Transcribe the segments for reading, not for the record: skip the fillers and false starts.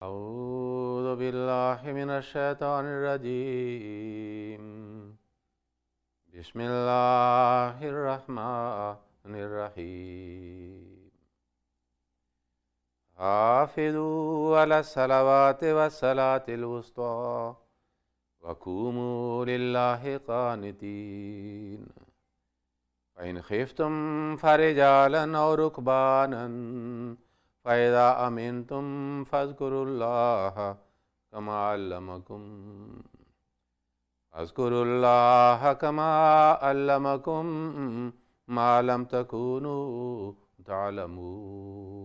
أعوذ بالله من الشيطان الرجيم بسم الله الرحمن الرحيم حافظوا على الصلوات والصلاة الوسطى وقوموا لله قانتين فإن خفتم فرجالا أو ركبانا فإذا أمنتم فاذكروا الله كما علمكم ما لم تكونوا تعلمون.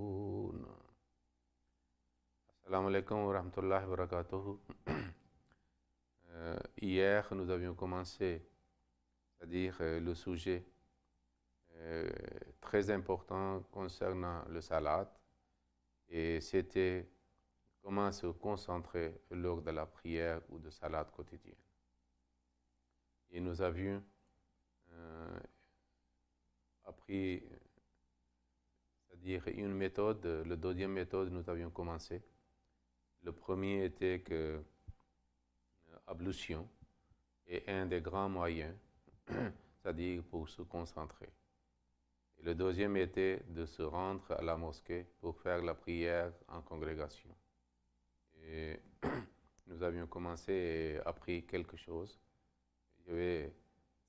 Assalamu alaikum wa rahmatullahi wa barakatuh. Hier, nous avions commencé, c'est-à-dire le sujet très important concernant le salat, et c'était comment se concentrer lors de la prière ou de salat quotidienne. Et nous avions appris, c'est-à-dire une méthode. La deuxième méthode, nous avions commencé. Le premier était que ablution est un des grands moyens, c'est-à-dire pour se concentrer. Et le deuxième était de se rendre à la mosquée pour faire la prière en congrégation. Et nous avions commencé et appris quelque chose. Je vais,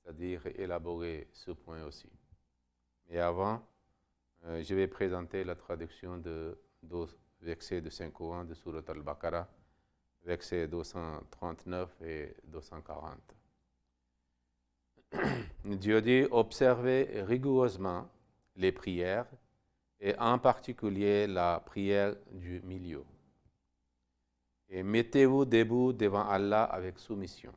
c'est-à-dire, élaborer ce point aussi. Mais avant, je vais présenter la traduction de 12 versets de Saint-Coran de Surat al-Baqarah, versets 239 et 240. Dieu dit: observez rigoureusement les prières, et en particulier la prière du milieu. Et mettez-vous debout devant Allah avec soumission.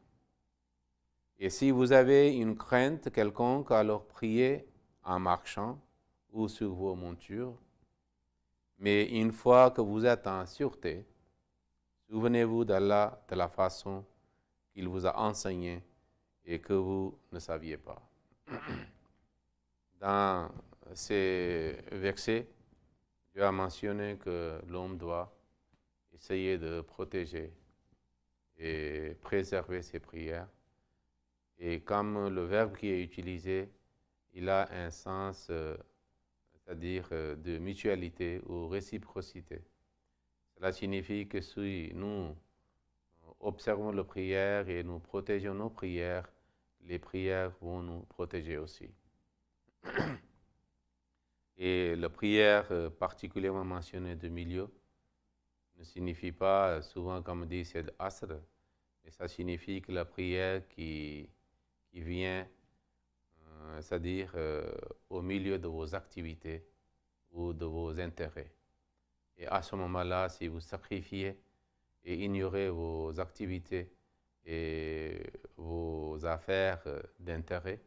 Et si vous avez une crainte quelconque, alors priez en marchant ou sur vos montures. Mais une fois que vous êtes en sûreté, souvenez-vous d'Allah de la façon qu'il vous a enseigné et que vous ne saviez pas. Dans ces versets, Dieu a mentionné que l'homme doit essayer de protéger et préserver ses prières. Et comme le verbe qui est utilisé, il a un sens, c'est-à-dire de mutualité ou réciprocité. Cela signifie que si nous observons les prières et nous protégeons nos prières, les prières vont nous protéger aussi. Et la prière particulièrement mentionnée de milieu ne signifie pas souvent, comme on dit, c'est l'asr, mais ça signifie que la prière qui vient, c'est-à-dire au milieu de vos activités ou de vos intérêts. Et à ce moment-là, si vous sacrifiez et ignorez vos activités et vos affaires d'intérêt,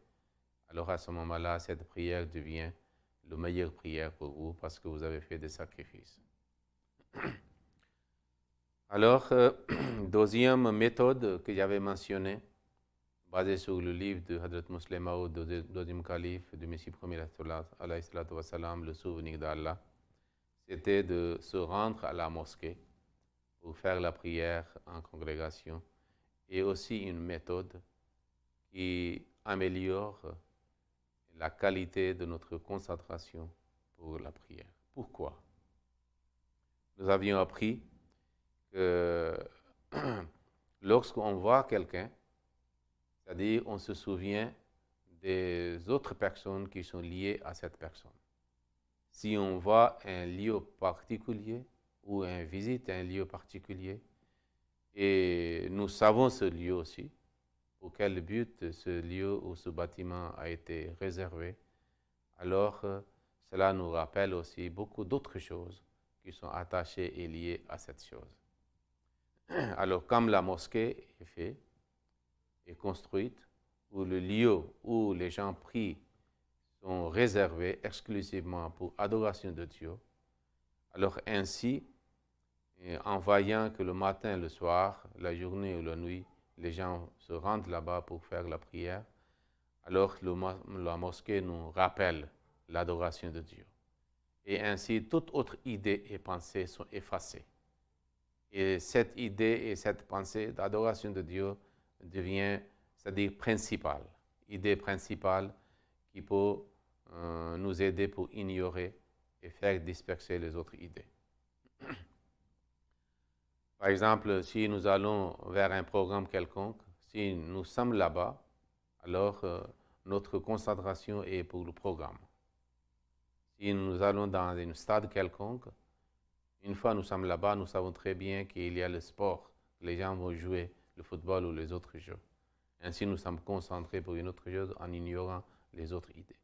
alors à ce moment-là, cette prière devient la meilleure prière pour vous parce que vous avez fait des sacrifices. Alors, deuxième méthode que j'avais mentionnée, basée sur le livre de Hadrat Muslim Maud, deuxième calife du Messie premier, le souvenir d'Allah, c'était de se rendre à la mosquée pour faire la prière en congrégation, et aussi une méthode qui améliore la qualité de notre concentration pour la prière. Pourquoi? Nous avions appris que lorsqu'on voit quelqu'un, c'est-à-dire on se souvient des autres personnes qui sont liées à cette personne. Si on voit un lieu particulier ou on visite un lieu particulier, et nous savons ce lieu aussi, pour quel but ce lieu ou ce bâtiment a été réservé, alors cela nous rappelle aussi beaucoup d'autres choses qui sont attachées et liées à cette chose. Alors, comme la mosquée est faite, est construite, où le lieu où les gens prient sont réservés exclusivement pour adoration de Dieu, alors ainsi, en voyant que le matin, le soir, la journée ou la nuit, les gens se rendent là-bas pour faire la prière, alors la mosquée nous rappelle l'adoration de Dieu. Et ainsi, toute autre idée et pensée sont effacées. Et cette idée et cette pensée d'adoration de Dieu devient, c'est-à-dire principale, idée principale qui peut nous aider pour ignorer et faire disperser les autres idées. Par exemple, si nous allons vers un programme quelconque, si nous sommes là-bas, alors notre concentration est pour le programme. Si nous allons dans un stade quelconque, une fois nous sommes là-bas, nous savons très bien qu'il y a le sport, les gens vont jouer le football ou les autres jeux. Ainsi, nous sommes concentrés pour une autre chose en ignorant les autres idées.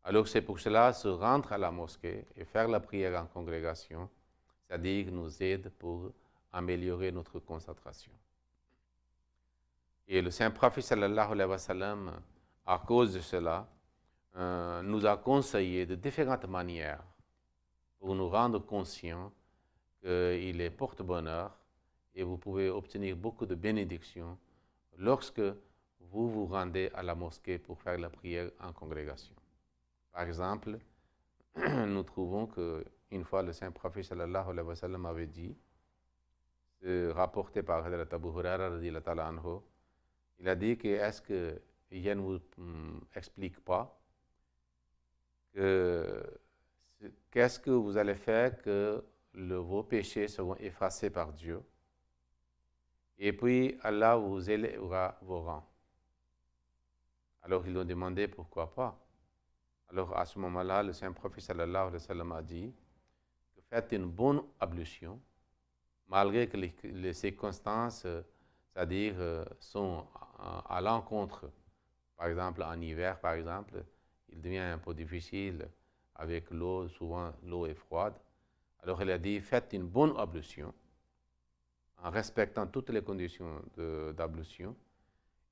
Alors c'est pour cela, se rendre à la mosquée et faire la prière en congrégation, c'est-à-dire nous aide pour améliorer notre concentration. Et le Saint-Prophète sallallahu alayhi wa sallam, à cause de cela, nous a conseillé de différentes manières pour nous rendre conscients qu'il est porte-bonheur et vous pouvez obtenir beaucoup de bénédictions lorsque vous vous rendez à la mosquée pour faire la prière en congrégation. Par exemple, nous trouvons qu'une fois le Saint-Prophète sallallahu alayhi wa sallam avait dit, rapporté par Hadrat Abu Huraira radiyallahu ta'ala anhu, il a dit que est-ce que je ne vous explique pas qu'est-ce que vous allez faire que vos péchés seront effacés par Dieu et puis Allah vous élèvera vos rangs. Alors ils lui ont demandé pourquoi pas. Alors à ce moment-là, le Saint-Prophète sallallahu alayhi wa sallam a dit que faites une bonne ablution malgré que les circonstances, c'est-à-dire sont à l'encontre. Par exemple, en hiver, par exemple, il devient un peu difficile avec l'eau, souvent l'eau est froide. Alors il a dit, faites une bonne ablution en respectant toutes les conditions d'ablution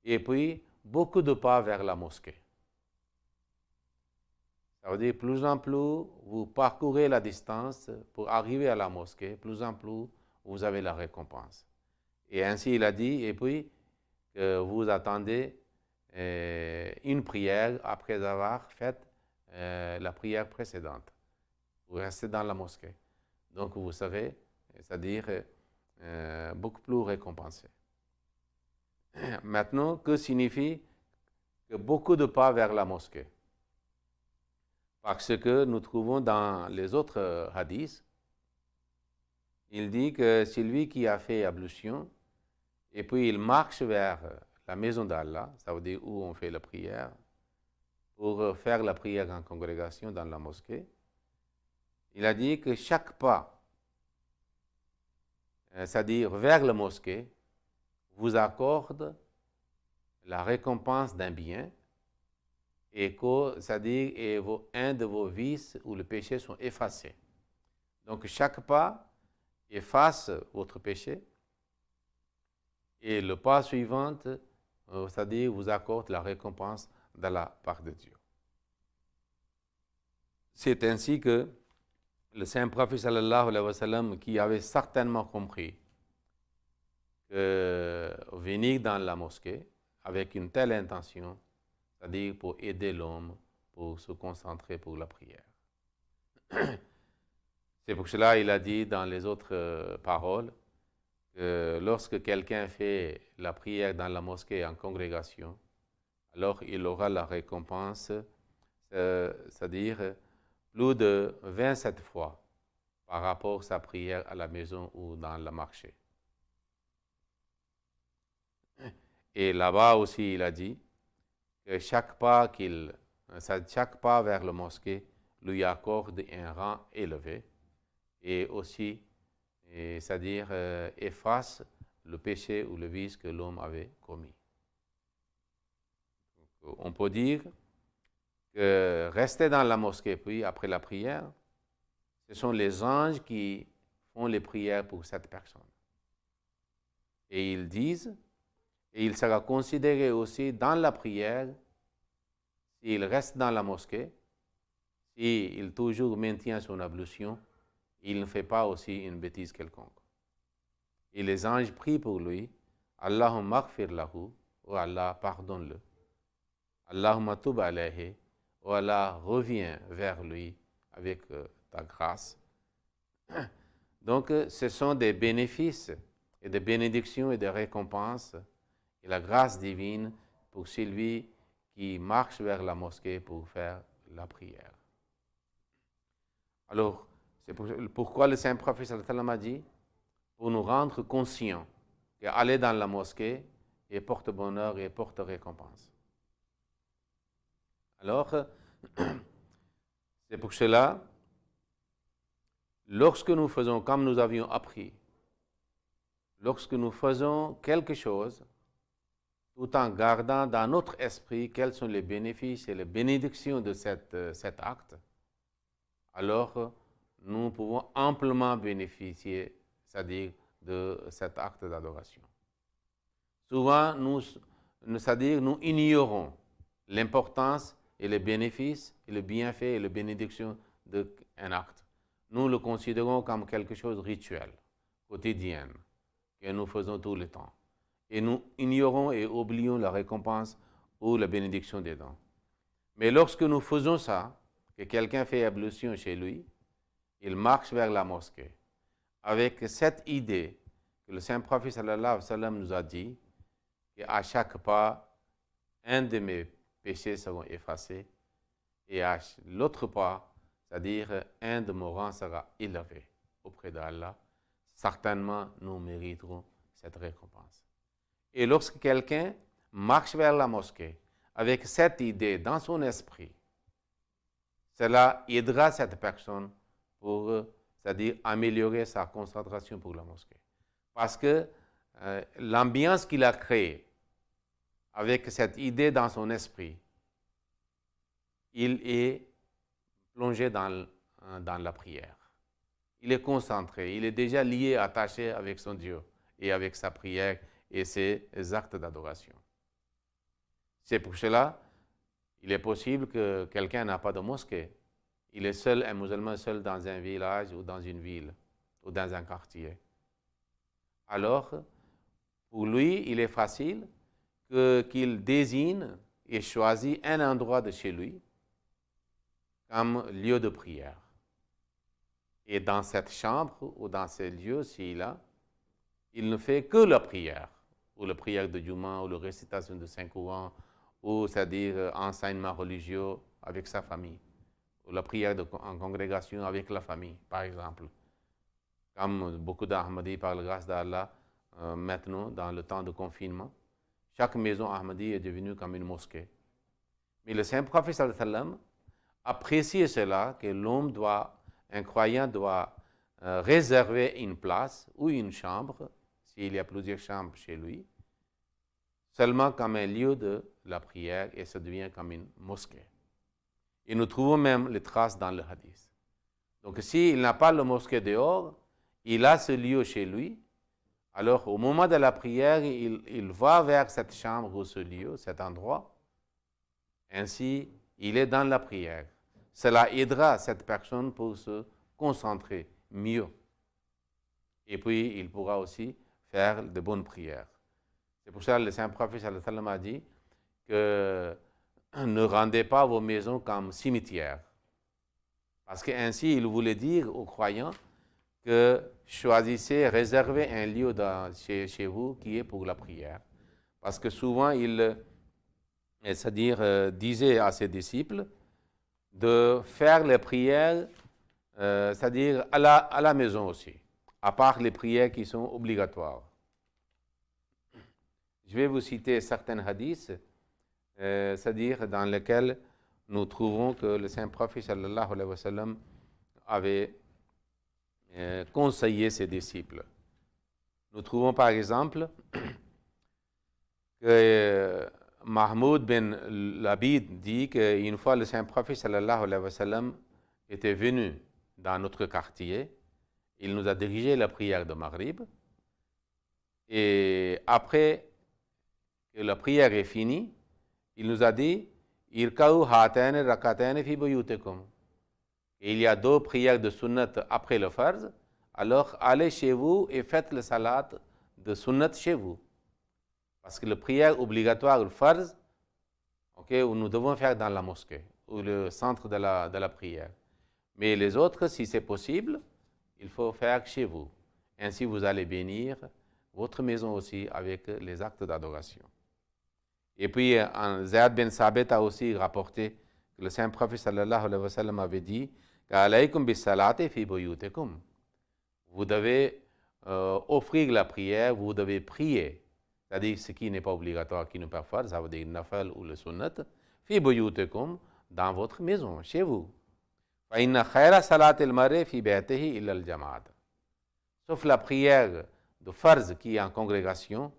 et puis beaucoup de pas vers la mosquée. Ça veut dire, plus en plus vous parcourez la distance pour arriver à la mosquée, plus en plus vous avez la récompense. Et ainsi il a dit, et puis vous attendez une prière après avoir fait la prière précédente. Vous restez dans la mosquée. Donc vous serez, c'est-à-dire beaucoup plus récompensé. Maintenant, que signifie que beaucoup de pas vers la mosquée? Parce que nous trouvons dans les autres hadiths, il dit que celui qui a fait ablution et puis il marche vers la maison d'Allah, ça veut dire où on fait la prière, pour faire la prière en congrégation dans la mosquée, il a dit que chaque pas, c'est-à-dire vers la mosquée, vous accorde la récompense d'un bien et que, c'est-à-dire un de vos vices ou le péché sont effacés. Donc chaque pas efface votre péché et le pas suivant, c'est-à-dire vous accorde la récompense de la part de Dieu. C'est ainsi que le Saint-Prophète sallallahu alayhi wa sallam, qui avait certainement compris que venir dans la mosquée avec une telle intention, c'est-à-dire pour aider l'homme, pour se concentrer pour la prière. C'est pour cela qu'il a dit dans les autres paroles que lorsque quelqu'un fait la prière dans la mosquée en congrégation, alors il aura la récompense, c'est-à-dire plus de 27 fois par rapport à sa prière à la maison ou dans le marché. Et là-bas aussi, il a dit que chaque pas vers la mosquée lui accorde un rang élevé et aussi, c'est-à-dire efface le péché ou le vice que l'homme avait commis. Donc, on peut dire que rester dans la mosquée, puis après la prière, ce sont les anges qui font les prières pour cette personne. Et ils disent, et il sera considéré aussi dans la prière, s'il reste dans la mosquée, s'il toujours maintient son ablution, il ne fait pas aussi une bêtise quelconque. Et les anges prient pour lui, Allahumma aghfir lahu, oh Allah, pardonne-le. Allahumma tub alayhi, oh Allah, reviens vers lui avec ta grâce. Donc, ce sont des bénéfices et des bénédictions et des récompenses et la grâce divine pour celui qui marche vers la mosquée pour faire la prière. Alors, c'est pourquoi le Saint Prophète sallallahu alayhi wa sallam a dit, pour nous rendre conscients qu'aller dans la mosquée est porte bonheur et porte récompense. Alors, c'est pour cela, lorsque nous faisons comme nous avions appris, lorsque nous faisons quelque chose, tout en gardant dans notre esprit quels sont les bénéfices et les bénédictions de cet acte, alors nous pouvons amplement bénéficier, c'est-à-dire de cet acte d'adoration. Souvent, c'est-à-dire nous ignorons l'importance et les bénéfices et le bienfait et les bénédictions d'un acte. Nous le considérons comme quelque chose de rituel, quotidien, que nous faisons tout le temps. Et nous ignorons et oublions la récompense ou la bénédiction des dons. Mais lorsque nous faisons ça, que quelqu'un fait ablution chez lui, il marche vers la mosquée, avec cette idée que le Saint Prophète sallallahu alayhi wa sallam nous a dit qu'à chaque pas, un de mes péchés seront effacés, et à l'autre pas, c'est-à-dire un de mes rangs sera élevé auprès d'Allah. Certainement, nous mériterons cette récompense. Et lorsque quelqu'un marche vers la mosquée avec cette idée dans son esprit, cela aidera cette personne pour, c'est-à-dire améliorer sa concentration pour la mosquée. Parce que l'ambiance qu'il a créée avec cette idée dans son esprit, il est plongé dans la prière. Il est concentré, il est déjà lié, attaché avec son Dieu et avec sa prière et ses actes d'adoration. C'est pour cela il est possible que quelqu'un n'a pas de mosquée. Il est seul, un musulman seul dans un village ou dans une ville ou dans un quartier. Alors, pour lui, il est facile qu'il désigne et choisit un endroit de chez lui comme lieu de prière. Et dans cette chambre ou dans ce lieu, s'il a, il ne fait que la prière, ou la prière de Juma, ou la récitation de Saint-Courant, ou c'est-à-dire enseignement religieux avec sa famille, ou la prière en congrégation avec la famille, par exemple. Comme beaucoup d'Ahmadis, par la grâce d'Allah, maintenant, dans le temps de confinement, chaque maison Ahmadi est devenue comme une mosquée. Mais le Saint Prophète sallallahu alayhi wa sallam apprécie cela, que l'homme doit, un croyant doit réserver une place ou une chambre, s'il y a plusieurs chambres chez lui, seulement comme un lieu de la prière, et ça devient comme une mosquée. Et nous trouvons même les traces dans le hadith. Donc s'il n'a pas le mosquée dehors, il a ce lieu chez lui, alors au moment de la prière, il va vers cette chambre ou ce lieu, cet endroit, ainsi il est dans la prière. Cela aidera cette personne pour se concentrer mieux. Et puis il pourra aussi faire de bonnes prières. C'est pour ça que le Saint Prophète sallallahu alayhi wa sallam a dit que ne rendez pas vos maisons comme cimetières. Parce qu'ainsi, il voulait dire aux croyants que choisissez, réservez un lieu chez vous qui est pour la prière. Parce que souvent, il disait à ses disciples de faire les prières, c'est-à-dire à la maison aussi, à part les prières qui sont obligatoires. Je vais vous citer certains hadiths, c'est-à-dire dans lesquels nous trouvons que le Saint Prophète sallallahu alayhi wa sallam avait conseillé ses disciples. Nous trouvons par exemple que Mahmoud bin Labid dit qu'une fois le Saint Prophète sallallahu alayhi wa sallam était venu dans notre quartier, il nous a dirigé la prière de Maghrib, et après que la prière est finie, il nous a dit Irka'u hatayn rak'atayn fi buyutikum. Il y a 2 prières de sunnat après le farz, alors allez chez vous et faites le salat de sunnat chez vous. Parce que la prière obligatoire, le farz, nous devons faire dans la mosquée, ou le centre de la prière. Mais les autres, si c'est possible, il faut faire chez vous. Ainsi, vous allez bénir votre maison aussi avec les actes d'adoration. Et puis, Zayd bin Sabit a aussi rapporté que le saint prophète sallallahu alayhi wa sallam avait dit qu'alaykum bis salati fi buyutikum. Vous devez offrir la prière, vous devez prier. C'est-à-dire ce qui n'est pas obligatoire, qui n'est pas farz, ça veut dire nafal ou le sunnat, fi buyutikum, dans votre maison, chez vous. Fa inna khayra salatil mar'i fi baytihi illa al-jama'at. Sauf la prière de farz qui est en congrégation,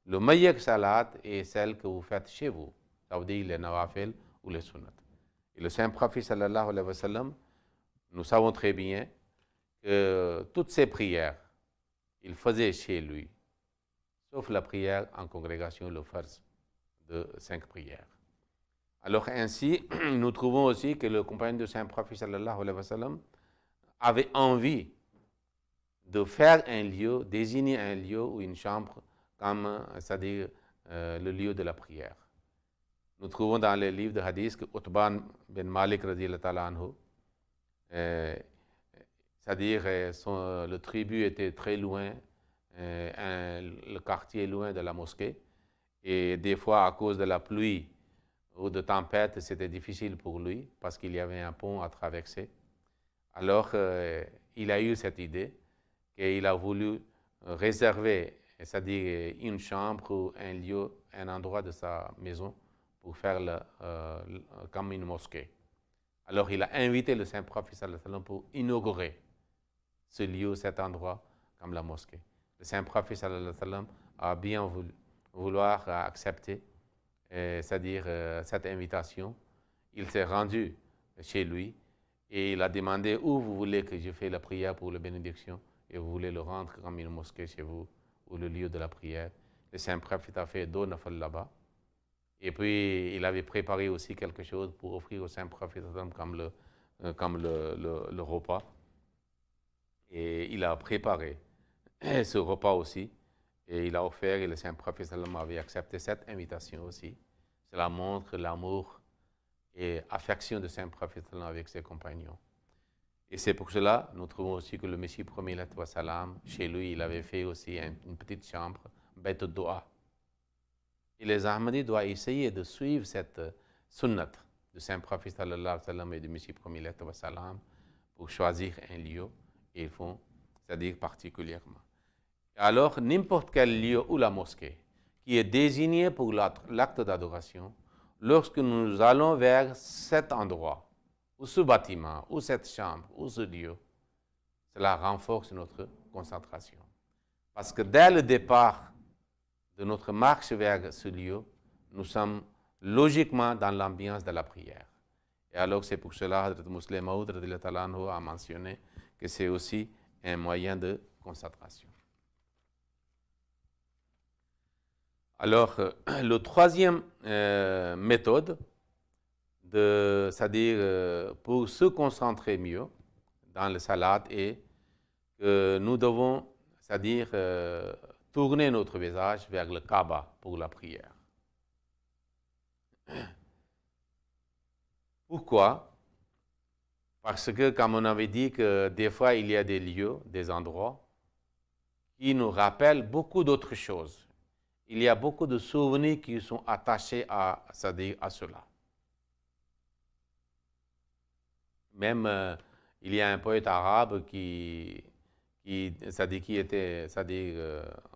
le meilleur salat est celle que vous faites chez vous. Ça veut dire les nawafil ou les sunnat. Et le saint prophète sallallahu alayhi wa sallam, nous savons très bien que toutes ces prières, il faisait chez lui, sauf la prière en congrégation, le farz de 5 prières. Alors ainsi, nous trouvons aussi que le compagnon du saint prophète sallallahu alayhi wa sallam avait envie de faire un lieu, désigner un lieu ou une chambre comme, c'est-à-dire le lieu de la prière. Nous trouvons dans les livres de hadith que Utban bin Malik radiyallahu ta'ala anhu, c'est-à-dire le tribut était très loin, le quartier loin de la mosquée, et des fois à cause de la pluie ou de tempête, c'était difficile pour lui parce qu'il y avait un pont à traverser. Alors il a eu cette idée qu'il a voulu réserver, c'est-à-dire une chambre ou un lieu, un endroit de sa maison pour faire comme une mosquée. Alors il a invité le saint prophète sallallahu alayhi wa sallam pour inaugurer ce lieu, cet endroit, comme la mosquée. Le saint prophète sallallahu alayhi wa sallam a bien vouloir accepter, c'est-à-dire cette invitation. Il s'est rendu chez lui et il a demandé où vous voulez que je fasse la prière pour la bénédiction et vous voulez le rendre comme une mosquée chez vous ou le lieu de la prière. Le saint prophète a fait 2 nafal là-bas. Et puis, il avait préparé aussi quelque chose pour offrir au saint prophète comme le repas. Et il a préparé ce repas aussi. Et il a offert, et le saint prophète avait accepté cette invitation aussi. Cela montre l'amour et affection de saint prophète avec ses compagnons. Et c'est pour cela, nous trouvons aussi que le Messie premier, chez lui, il avait fait aussi une petite chambre, Beit al-Dua. Et les Ahmadis doivent essayer de suivre cette sunnat du saint prophète sallallahu alayhi wa sallam et du Messie premier pour choisir un lieu, et ils font, c'est-à-dire particulièrement. Alors, n'importe quel lieu ou la mosquée qui est désigné pour l'acte d'adoration, lorsque nous allons vers cet endroit, ou ce bâtiment, ou cette chambre, ou ce lieu, cela renforce notre concentration. Parce que dès le départ de notre marche vers ce lieu, nous sommes logiquement dans l'ambiance de la prière. Et alors c'est pour cela que Hazrat Musleh Maud a mentionné que c'est aussi un moyen de concentration. Alors, le troisième méthode, c'est-à-dire pour se concentrer mieux dans le salat, est que nous devons, c'est-à-dire tourner notre visage vers le Kaaba pour la prière. Pourquoi? Parce que, comme on avait dit, que des fois, il y a des lieux, des endroits qui nous rappellent beaucoup d'autres choses. Il y a beaucoup de souvenirs qui sont attachés à cela. Même, il y a un poète arabe qui était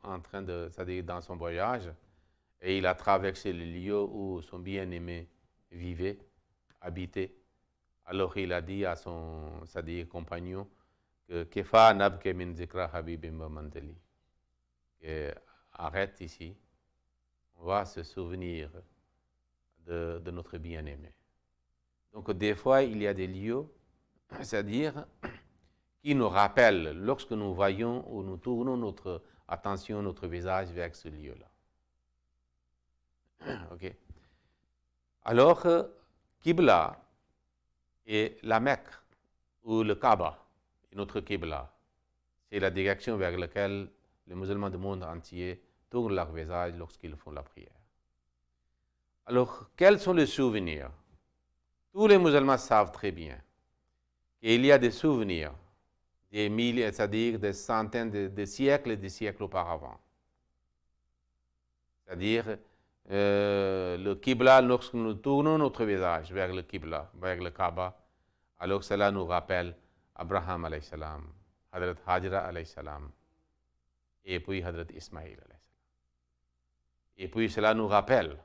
en train de, dans son voyage, et il a traversé le lieu où son bien-aimé vivait, habitait. Alors il a dit à son compagnon que Kefa nabke min zikra habibim wa mandali. Arrête ici, on va se souvenir de notre bien-aimé. Donc des fois, il y a des lieux, c'est-à-dire qui nous rappellent lorsque nous voyons ou nous tournons notre attention, notre visage vers ce lieu-là. Ok. Alors, Qibla et la Mecque ou le Kaaba, notre Qibla, c'est la direction vers laquelle les musulmans du monde entier tournent leur visage lorsqu'ils font la prière. Alors, quels sont les souvenirs? Tous les musulmans savent très bien qu'il y a des souvenirs des milliers, c'est-à-dire des centaines de siècles et des siècles auparavant. C'est-à-dire le Qibla, lorsque nous tournons notre visage vers le Qibla, vers le Kaaba, alors cela nous rappelle Abraham alayhi salam, Hadrat Hajra alayhi salam, et puis Hadrat Ismaïl alayhi salam. Et puis cela nous rappelle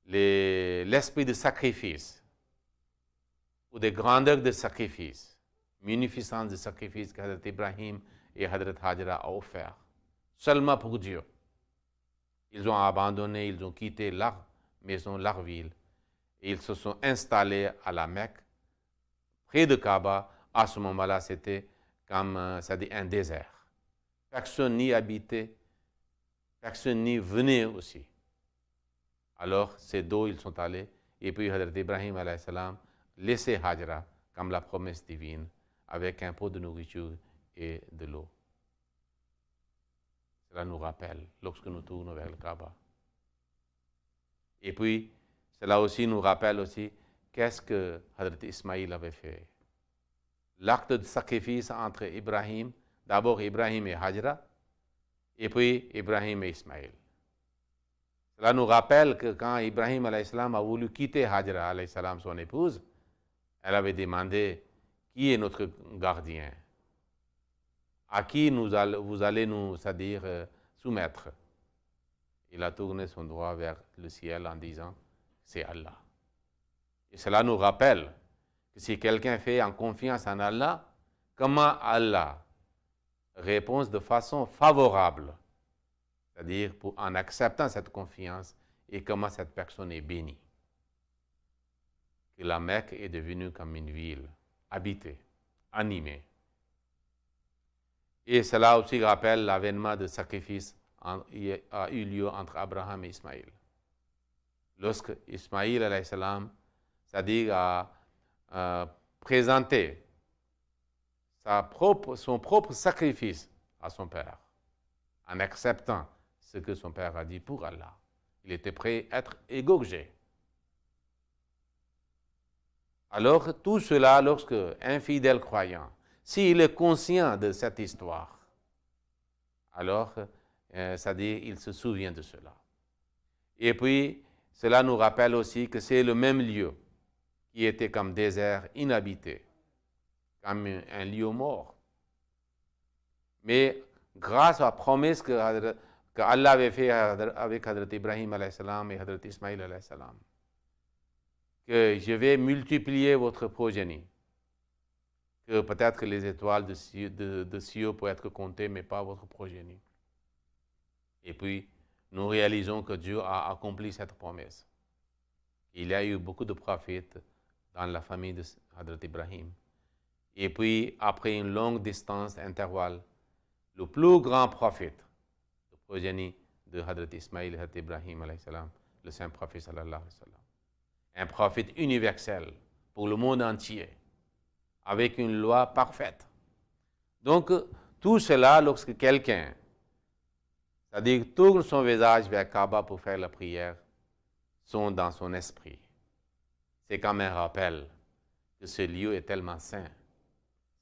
l'esprit de sacrifice, ou des grandeurs de sacrifice, munificence de sacrifice que Hadrat Ibrahim et Hadrat Hajra ont offert, seulement pour Dieu. Ils ont abandonné, ils ont quitté leur maison, leur ville, et ils se sont installés à la Mecque, près de Kaaba. À ce moment-là, c'était comme, c'est-à-dire un désert. Personne n'y habitait, personne n'y venait aussi. Alors, c'est d'où ils sont allés, et puis Hadrat Ibrahim alayhi salam laissait Hajra comme la promesse divine, avec un pot de nourriture et de l'eau. Cela nous rappelle lorsque nous tournons vers le Kaaba. Et puis, cela aussi nous rappelle aussi qu'est-ce que Hadrat Ismaïl avait fait. L'acte de sacrifice entre Ibrahim, d'abord Ibrahim et Hajra, et puis Ibrahim et Ismaïl. Cela nous rappelle que quand Ibrahim alayhi salam a voulu quitter Hajra alayhi salam, son épouse, elle avait demandé qui est notre gardien, à qui vous allez nous, c'est-à-dire soumettre. Il a tourné son doigt vers le ciel en disant, c'est Allah. Et cela nous rappelle que si quelqu'un fait en confiance en Allah, comment Allah répond de façon favorable, c'est-à-dire en acceptant cette confiance, et comment cette personne est bénie. Que la Mecque est devenue comme une ville habitée, animée. Et cela aussi rappelle l'avènement de sacrifice qui a eu lieu entre Abraham et Ismaïl. Lorsque Ismaïl alayhi salam, c'est-à-dire a présenté son propre sacrifice à son père, en acceptant ce que son père a dit pour Allah. Il était prêt à être égorgé. Alors, tout cela, lorsque un fidèle croyant, s'il est conscient de cette histoire, alors, c'est-à-dire, il se souvient de cela. Et puis, cela nous rappelle aussi que c'est le même lieu qui était comme désert inhabité, comme un lieu mort. Mais grâce à la promesse qu'Allah avait faite avec Hadrat Ibrahim alayhi salam et Hadrat Ismaïl alayhi salam, que je vais multiplier votre progénie, que peut-être les étoiles de cieux peuvent être comptées, mais pas votre progénie. Et puis, nous réalisons que Dieu a accompli cette promesse. Il y a eu beaucoup de prophètes dans la famille de Hadrat Ibrahim. Et puis, après une longue distance, intervalle, le plus grand prophète, le progénie de Hadrat Ismaïl et Hadrat Ibrahim, le saint prophète sallallahu alayhi wa sallam, un prophète universel pour le monde entier, avec une loi parfaite. Donc, tout cela, lorsque quelqu'un, c'est-à-dire tourne son visage vers Kaaba pour faire la prière, sont dans son esprit. C'est comme un rappel que ce lieu est tellement saint.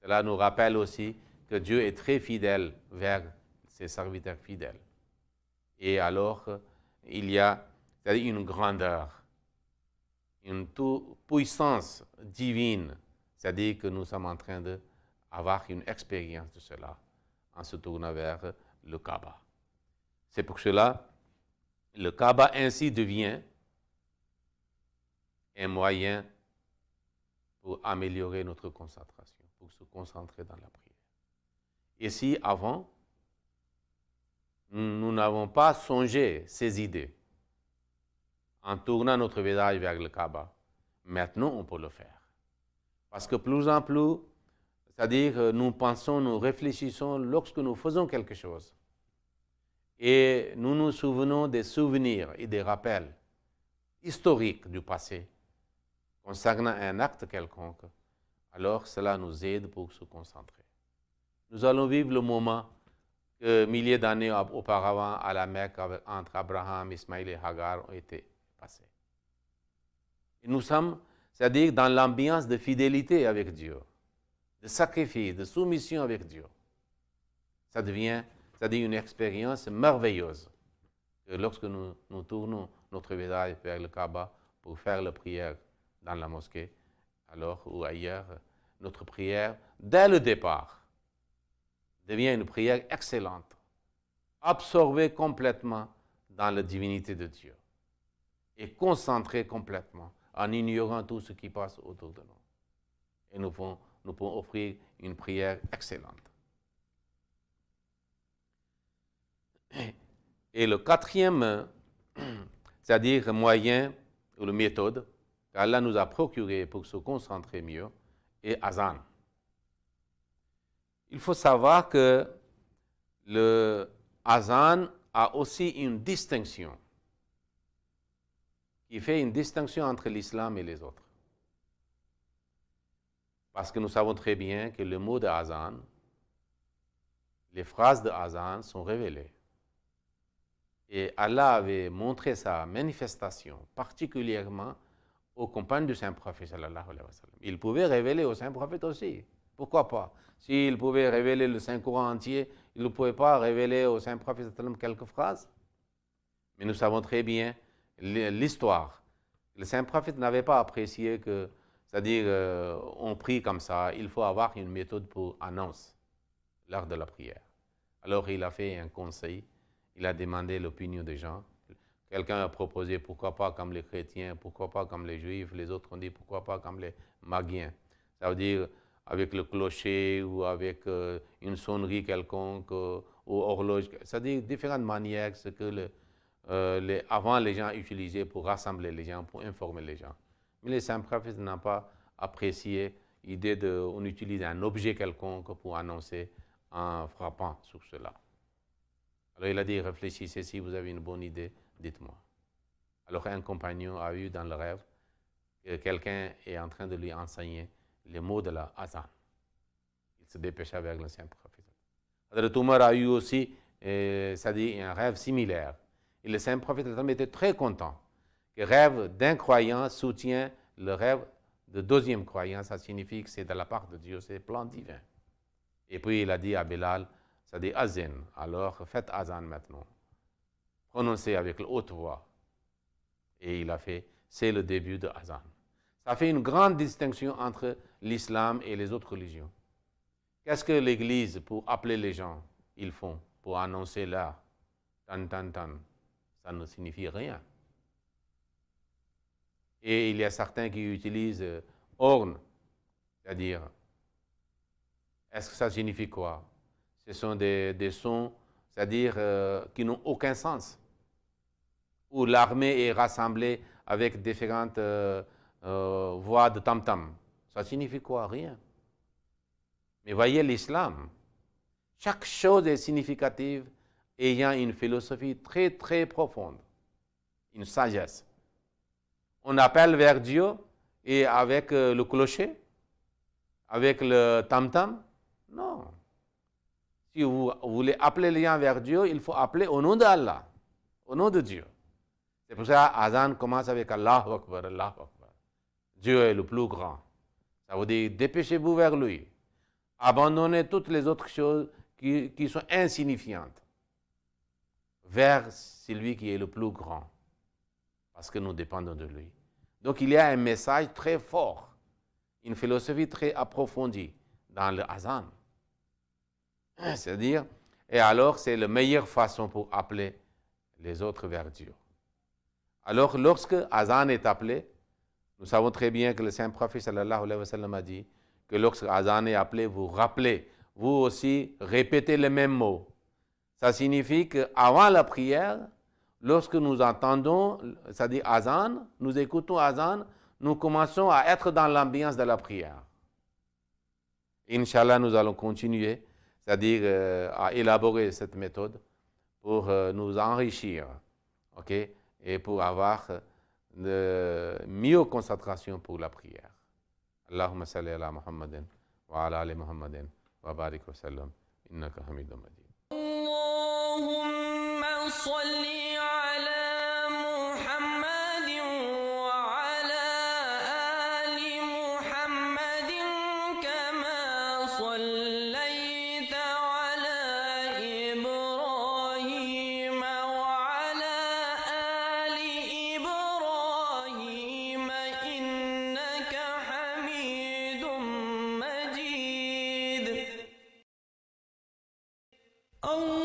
Cela nous rappelle aussi que Dieu est très fidèle vers ses serviteurs fidèles. Et alors, il y a une grandeur, une puissance divine, c'est-à-dire que nous sommes en train d'avoir une expérience de cela en se tournant vers le Kaaba. C'est pour cela que le Kaaba ainsi devient un moyen pour améliorer notre concentration, pour se concentrer dans la prière. Et si avant, nous n'avons pas songé ces idées en tournant notre visage vers le Kaaba, maintenant on peut le faire. Parce que plus en plus, c'est-à-dire nous pensons, nous réfléchissons lorsque nous faisons quelque chose. Et nous nous souvenons des souvenirs et des rappels historiques du passé concernant un acte quelconque, alors cela nous aide pour se concentrer. Nous allons vivre le moment que milliers d'années auparavant à la Mecque entre Abraham, Ismaïl et Hagar ont été passés. Et nous sommes, c'est-à-dire dans l'ambiance de fidélité avec Dieu, de sacrifice, de soumission avec Dieu. Ça devient, c'est-à-dire une expérience merveilleuse. Et lorsque nous tournons notre visage vers le Kaaba pour faire la prière dans la mosquée, alors ou ailleurs, notre prière, dès le départ, devient une prière excellente, absorbée complètement dans la divinité de Dieu et concentrée complètement en ignorant tout ce qui passe autour de nous. Et nous pouvons offrir une prière excellente. Et le quatrième, c'est-à-dire moyen ou la méthode qu'Allah nous a procuré pour se concentrer mieux, est azan. Il faut savoir que le azan a aussi une distinction, qui fait une distinction entre l'islam et les autres. Parce que nous savons très bien que le mot de azan, les phrases de azan sont révélées. Et Allah avait montré sa manifestation particulièrement aux compagnons du Saint-Prophète sallallahu alayhi wa sallam. Il pouvait révéler au Saint-Prophète aussi. Pourquoi pas? S'il pouvait révéler le Saint-Coran entier, il ne pouvait pas révéler au Saint-Prophète sallallahu alayhi wa sallam quelques phrases. Mais nous savons très bien l'histoire. Le Saint-Prophète n'avait pas apprécié que, c'est-à-dire, on prie comme ça, il faut avoir une méthode pour annoncer l'heure de la prière. Alors il a fait un conseil. Il a demandé l'opinion des gens. Quelqu'un a proposé pourquoi pas comme les chrétiens, pourquoi pas comme les juifs. Les autres ont dit pourquoi pas comme les magiens. Ça veut dire avec le clocher ou avec une sonnerie quelconque ou horloge. C'est-à-dire différentes manières ce que avant les gens utilisaient pour rassembler les gens, pour informer les gens. Mais les saints prophètes n'ont pas apprécié l'idée qu'on utilise un objet quelconque pour annoncer en frappant sur cela. Alors il a dit, réfléchissez, si vous avez une bonne idée, dites-moi. Alors un compagnon a eu dans le rêve que quelqu'un est en train de lui enseigner les mots de la azan. Il se dépêcha vers le Saint-Prophète. Hadrat Umar a eu aussi, c'est-à-dire un rêve similaire. Et le Saint-Prophète était très content. Le rêve d'un croyant soutient le rêve de deuxième croyant. Ça signifie que c'est de la part de Dieu, c'est plan divin. Et puis il a dit à Bilal, c'est-à-dire azan. Alors faites azan maintenant. Prononcez avec la haute voix. Et il a fait, c'est le début de azan. Ça fait une grande distinction entre l'islam et les autres religions. Qu'est-ce que l'Église, pour appeler les gens, ils font pour annoncer l'heure? Tan, tan, tan. Ça ne signifie rien. Et il y a certains qui utilisent horn, c'est-à-dire, est-ce que ça signifie quoi? Ce sont des sons, c'est-à-dire qui n'ont aucun sens, où l'armée est rassemblée avec différentes voix de tam-tam. Ça signifie quoi? Rien. Mais voyez l'islam, chaque chose est significative ayant une philosophie très très profonde, une sagesse. On appelle vers Dieu et avec le clocher, avec le tam-tam? Non. Si vous voulez appeler les gens vers Dieu, il faut appeler au nom d'Allah, au nom de Dieu. C'est pour ça que Azan commence avec Allahu Akbar, Allahu Akbar. Dieu est le plus grand. Ça veut dire dépêchez-vous vers lui. Abandonnez toutes les autres choses qui sont insignifiantes vers celui qui est le plus grand. Parce que nous dépendons de lui. Donc il y a un message très fort, une philosophie très approfondie dans le Azan. C'est-à-dire, et alors c'est la meilleure façon pour appeler les autres vers Dieu. Alors lorsque Azan est appelé, nous savons très bien que le Saint-Prophète sallallahu alayhi wa sallam a dit que lorsque Azan est appelé, vous rappelez, vous aussi répétez les mêmes mots. Ça signifie qu'avant la prière, lorsque nous entendons, c'est-à-dire Azan, nous écoutons Azan, nous commençons à être dans l'ambiance de la prière. Inch'Allah, nous allons continuer, c'est-à-dire à élaborer cette méthode pour nous enrichir, ok, et pour avoir de mieux concentration pour la prière. Allahumma salli ala Muhammadin wa ala ali Muhammadin wa barik wa sallam innaka hamidun majid. Allahumma salli ala Muhammadin wa ala ali Muhammadin kama Allah